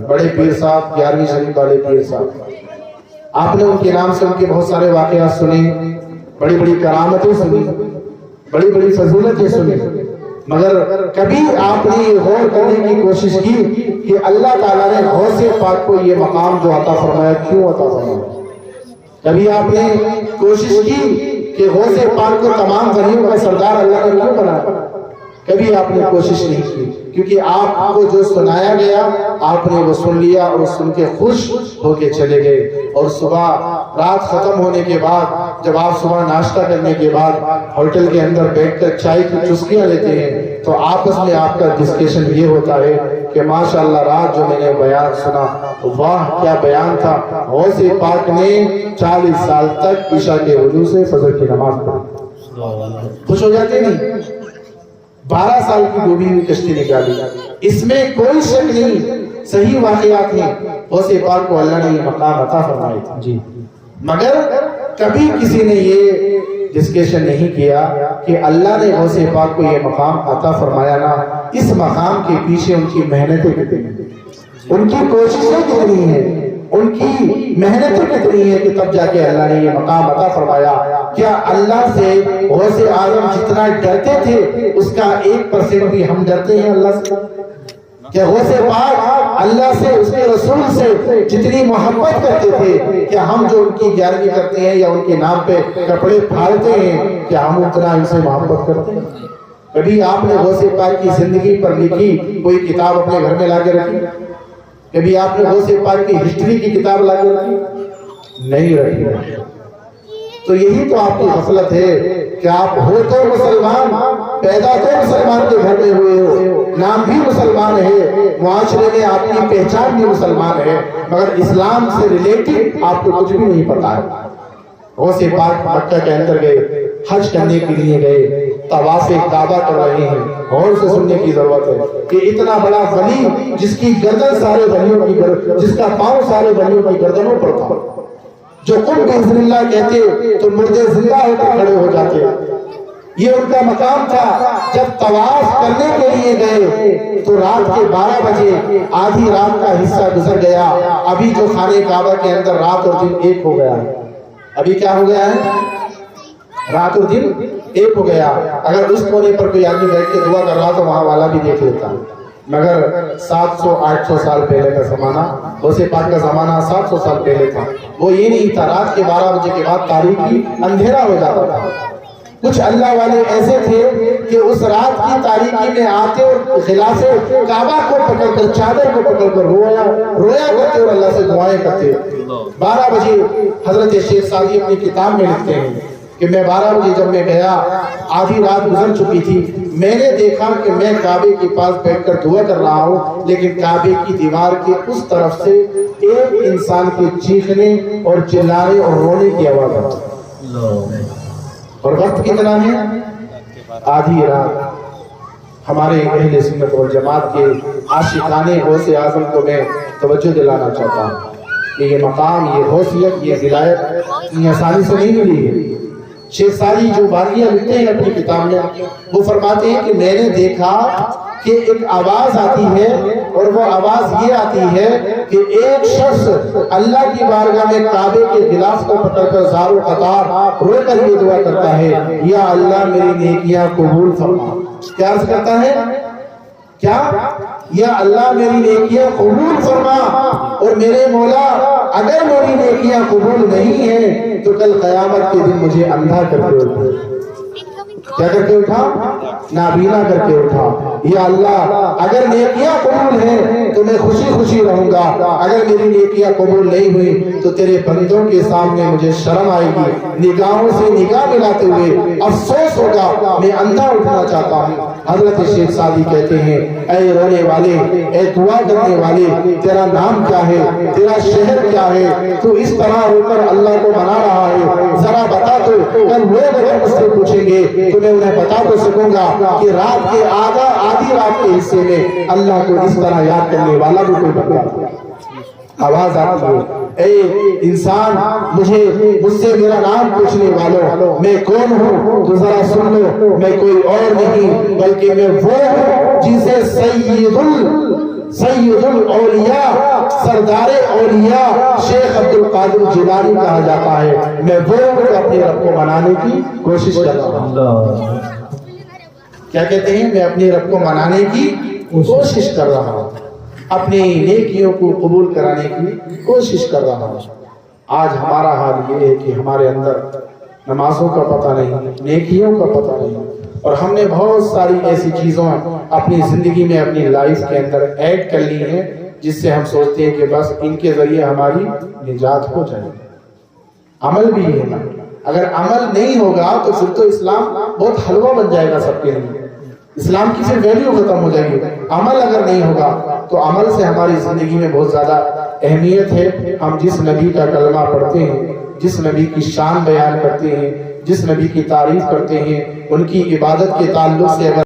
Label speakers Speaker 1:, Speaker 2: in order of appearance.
Speaker 1: بڑے پیر صاحب 11ویں شریف والے پیر صاحب، آپ نے ان کے نام سے ان کے بہت سارے واقعات سنے، بڑی بڑی کرامتیں سنی، بڑی بڑی فضیلتیں سنی، مگر کبھی آپ نے یہ غور کرنے کی کوشش کی کہ اللہ تعالیٰ نے غوث پاک کو یہ مقام جو عطا فرمایا کیوں عطا فرمایا؟ کبھی آپ نے کوشش کی کہ غوث پاک کو تمام ولیوں کا سردار اللہ نے کیوں بنایا؟ کبھی آپ نے کوشش نہیں کی، کیونکہ آپ کو جو سنایا گیا آپ نے وہ سن لیا اور سن کے خوش ہو کے چلے گئے، اور صبح رات ختم ہونے کے بعد جب آپ صبح ناشتہ کرنے کے بعد ہوٹل کے اندر بیٹھ کر چائے کی چسکیاں لیتے ہیں تو آپس میں آپ کا ڈسکشن یہ ہوتا ہے کہ ماشاءاللہ رات جو میں نے بیان سنا واہ کیا بیان تھا، غوث پاک نے 40 سال تک عشاء کے وضو سے فجر کی نماز پڑھی۔ خوش ہو جاتے نہیں؟ 12 سال کی ڈوبی ہوئی کشتی نکالی، اس میں کوئی شک نہیں، صحیح واقعات ہیں، غوث پاک کو اللہ نے یہ مقام عطا فرمائے تھے جی، مگر کبھی کسی نے یہ ڈسکشن نہیں کیا کہ اللہ نے غوث پاک کو یہ مقام عطا فرمایا نا، اس مقام کے پیچھے ان کی محنتیں کتنی ہیں، ان کی کوششیں کتنی ہیں، ان کی محنتیں کتنی ہیں کہ تب جا کے اللہ نے یہ مقام عطا فرمایا۔ کیا اللہ سے غوث اعظم جتنا ڈرتے تھے اس کا 1% بھی ہم ڈرتے ہیں اللہ سے؟ کیا غوث پاک اللہ سے اس کے رسول سے جتنی محبت کرتے تھے کیا ہم جو ان کی 11ویں کرتے ہیں یا ان کے نام پہ کپڑے پھاڑتے ہیں کیا ہم اتنا ان سے محبت کرتے ہیں؟ کبھی آپ نے غوث پاک کی زندگی پر لکھی کوئی کتاب اپنے گھر میں لا کے رکھی؟ کبھی آپ نے غوث پاک کی ہسٹری کی کتاب لا کے رکھی؟ نہیں رکھی۔ تو یہی تو آپ کی غفلت ہے کہ آپ ہو تو مسلمان، پیدا تو مسلمان کے گھر میں ہوئے ہو، نام بھی مسلمان ہے، معاشرے میں آپ کی پہچان بھی مسلمان ہے، مگر اسلام سے ریلیٹڈ آپ کو کچھ بھی نہیں پتا ہے۔ غوث پاک مکہ کے اندر گئے، حج کرنے کے لیے گئے، طواف کعبہ کر رہے ہیں، غور سے سننے کی ضرورت ہے کہ اتنا بڑا ولی جس کی گردن سارے ولیوں کی گردن، جس کا پاؤں سارے ولیوں کی گردنوں پر تھا، جو قم بإذن اللہ کہتے تو مردے زندہ ہو کر کھڑے ہو جاتے، یہ ان کا مقام تھا۔ جب طواف کرنے کے لیے گئے تو رات کے 12 بجے آدھی رات کا حصہ گزر گیا، ابھی جو خانہ کعبہ کے اندر رات اور دن ایک ہو گیا ہے، ابھی کیا ہو گیا ہے؟ رات اور دن ایک ہو گیا۔ اگر اس کونے پر کوئی آدمی بیٹھ کے دعا کر رہا تو وہاں والا بھی دیکھ لیتا، مگر 700-800 سال پہلے کا زمانہ، غوث پاک کا زمانہ 700 سال پہلے تھا، وہ یہ نہیں تھا رات کے 12 بجے کے بعد تاریکی اندھیرا ہو جاتا تھا۔ کچھ اللہ والے ایسے تھے کہ اس رات کی تاریکی میں آتے اور خلاف کعبہ کو پکڑ کر، چادر کو پکڑ کر رویا کرتے اور اللہ سے دعائیں کرتے۔ 12 بجے حضرت شیخ سعدی اپنی کتاب میں لکھتے ہیں کہ میں 12 بجے جب میں گیا، آدھی رات گزر چکی تھی، میں نے دیکھا کہ میں کعبے کے پاس بیٹھ کر دعا کر رہا ہوں، لیکن کعبے کی دیوار کے اس طرف سے ایک انسان کے چیخنے اور چلانے اور رونے کی آواز آتی، اور وقت کتنا ہے؟ آدھی رات۔ ہمارے اہل سنت والجماعت کے عاشقانے غوث اعظم کو میں توجہ دلانا چاہتا ہوں کہ یہ مقام، یہ غوثیت، یہ ولایت اتنی آسانی سے نہیں ملی ہے۔ شیخ سعدی جو باقیہ لکھتے ہیں اپنی کتاب میں، وہ فرماتے ہیں کہ میں نے دیکھا کہ ایک آواز آتی ہے، اور وہ آواز یہ آتی ہے کہ ایک شخص اللہ کی بارگاہ میں کعبے کے غلاف کو پکڑ کر زار و قطار رو کر یہ دعا کرتا ہے، یا اللہ میری نیکیاں قبول فرما۔ کیا عرض کرتا ہے؟ کیا؟ یا اللہ میری نیکیاں قبول فرما، اور میرے مولا اگر میری نیکیاں قبول نہیں ہیں تو کل قیامت کے دن مجھے اندھا کر کے اٹھا۔ کیا کر کے اٹھا؟ نابینا کر کے اٹھا۔ یا اللہ اگر نیکیاں قبول ہیں تو میں خوشی خوشی رہوں گا، اگر میری نیکیاں قبول نہیں ہوئی تو تیرے بندوں کے سامنے مجھے شرم آئے گی، نگاہوں سے نگاہ ملاتے ہوئے افسوس ہوگا، میں اندھا اٹھنا چاہتا ہوں۔ حضرت شیخ سعدی کہتے ہیں، اے رونے والے، اے دعا کرنے والے، تیرا نام کیا ہے؟ تیرا شہر کیا ہے؟ تو اس طرح رو کر اللہ کو منا رہا ہے، ذرا بتا تو کل لوگ اگر مجھ سے پوچھیں گے تو میں انہیں بتا تو سکوں گا کہ رات کے آدھی رات کے حصے میں اللہ کو اس طرح یاد کرنے والا بھی کوئی بتا۔ آواز آتی ہے، اے انسان مجھ سے میرا نام پوچھنے والوں، میں کون ہوں تو ذرا سن لو، میں کوئی اور نہیں بلکہ میں وہ ہوں جسے سید سید الاولیاء سردار اولیاء شیخ عبد القادر جیلانی کہا جاتا ہے. میں وہ ہوں اپنے رب کو منانے کی کوشش کر رہا ہوں. کیا کہتے ہیں؟ میں اپنے رب کو منانے کی کوشش کر رہا ہوں, اپنی نیکیوں کو قبول کرانے کی کوشش کر رہا ہوں. آج ہمارا حال یہ ہے کہ ہمارے اندر نمازوں کا پتہ نہیں, نیکیوں کا پتہ نہیں, اور ہم نے بہت ساری ایسی چیزوں اپنی زندگی میں اپنی لائف کے اندر ایڈ کر لی ہیں جس سے ہم سوچتے ہیں کہ بس ان کے ذریعے ہماری نجات ہو جائے. عمل بھی ہے نا, اگر عمل نہیں ہوگا تو پھر تو اسلام بہت حلوہ بن جائے گا سب کے لیے, اسلام کی صرف ویلیو ختم ہو جائے گی. عمل اگر نہیں ہوگا تو عمل سے ہماری زندگی میں بہت زیادہ اہمیت ہے. ہم جس نبی کا کلمہ پڑھتے ہیں, جس نبی کی شان بیان کرتے ہیں, جس نبی کی تعریف کرتے ہیں, ان کی عبادت کے تعلق سے اگر